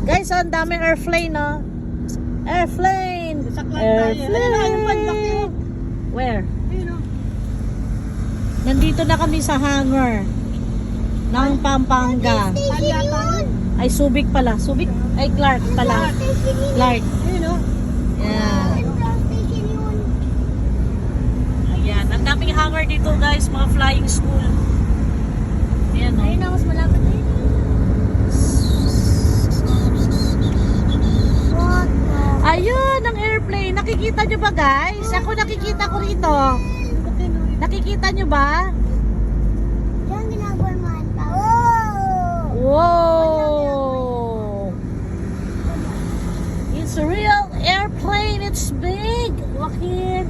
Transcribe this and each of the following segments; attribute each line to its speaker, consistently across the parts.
Speaker 1: Guys, ang daming airplane, no? Airplane! Airplane! Where? Nandito na kami sa hangar ng Pampanga. Ay, Subic pala. Subic? Ay, Clark pala. Clark. Yan. Ayan. Ang daming hangar dito, guys. Mga flying school. Ayan, no?
Speaker 2: Ayun na, mas malapit na yun.
Speaker 1: Ayun, ang airplane. Nakikita nyo ba, guys? Ako nakikita ko rito. Nakikita nyo ba?
Speaker 2: Yan ginagawa mo ang tao.
Speaker 1: Wow! It's a real airplane. It's big. Joaquin.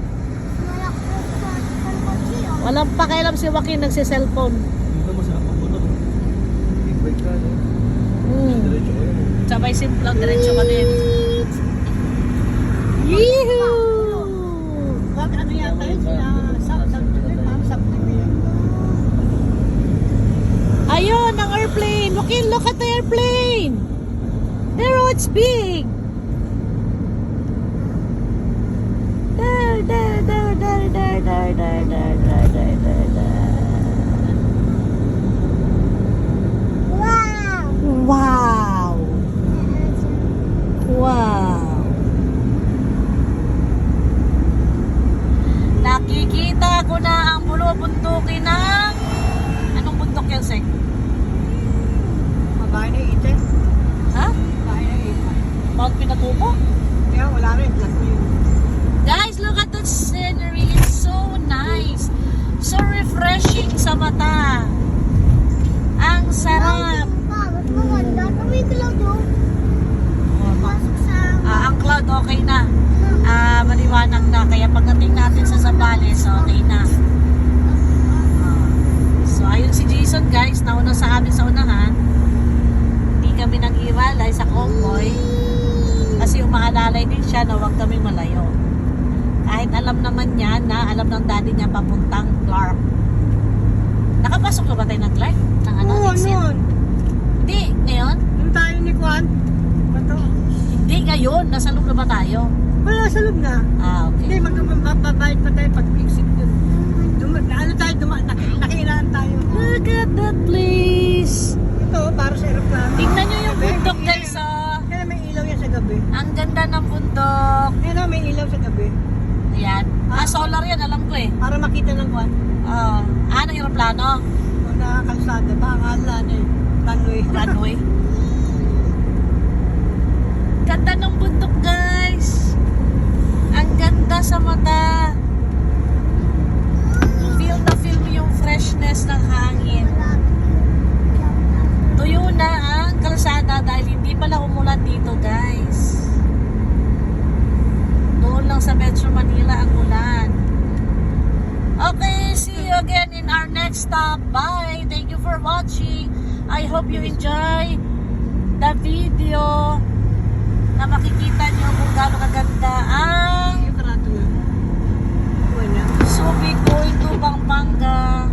Speaker 1: Walang pakialam si Joaquin, nagsi-cellphone.
Speaker 3: Dito masarap ang buto. Big bike ka, no? Diretso ko yun.
Speaker 1: Sabay simplang diretso ka din. Yee-hoo!
Speaker 4: Ano yata yun? Subdivision.
Speaker 1: Ayun, ang airplane. Joaquin, look at the airplane. There, oh, it's big. There.
Speaker 2: Wow!
Speaker 1: Wow! Wow! Nakikita ko na ang bulubundukin ng... Anong bundok yan, Sek?
Speaker 4: Mabahay na ite.
Speaker 1: Ha?
Speaker 4: Mabahay na ite.
Speaker 1: Mount Pinatubo?
Speaker 4: Kaya wala rin. Plus yun.
Speaker 1: Guys, look at the scenery. It's so nice. So refreshing sa mata. Ang sarap.
Speaker 2: Mas maganda. Tawid lang doon. Pasok sa...
Speaker 1: Ang cloud okay na. Maliwanag na. Kaya pagdating natin sa Zambales, okay na. So ayun si Jason, guys. Nauna sa amin sa unahan. Hindi kami nang iwalay sa convoy. Kasi umaalalay din siya na huwag kaming malayo. Kahit alam naman niya na alam ng daddy niya papuntang Clark. Nakapasok na ba tayo ng Clark? Ng ano?
Speaker 4: Oo,
Speaker 1: exit?
Speaker 4: noon.
Speaker 1: Hindi, ngayon?
Speaker 4: Yung tayo ni Juan. Bato.
Speaker 1: Hindi, ngayon. Nasa loob na ba tayo?
Speaker 4: Wala sa loob na.
Speaker 1: Okay.
Speaker 4: Hindi, magbabayad pa tayo pag exit yun. Ano tayo, nakilaan tayo.
Speaker 1: Look at that place.
Speaker 4: Ito, para sa aeroplano.
Speaker 1: Tingnan nyo yung bundok, guys.
Speaker 4: Kaya may ilaw yan sa gabi.
Speaker 1: Ang ganda ng bundok.
Speaker 4: Kaya may ilaw sa gabi.
Speaker 1: Ayan. Solar yan, alam ko eh.
Speaker 4: Para makita ng Juan.
Speaker 1: Ng aeroplano.
Speaker 4: Kung nakakalsada, baka runway.
Speaker 1: Runway. Ganda ng bundok, guys. Ang ganda sa mata. Feel na feel mo yung freshness ng hangin. Tuyo na ang kalsada dahil hindi pala umulan dito, guys. Doon lang sa Metro Manila ang ulan. Okay, see you again in our next stop. Bye! Thank you for watching. I hope you enjoy the video na makikita nyo kung gaano kaganda ang
Speaker 4: Yung karato yun. Wala.
Speaker 1: Subic going to Pampanga.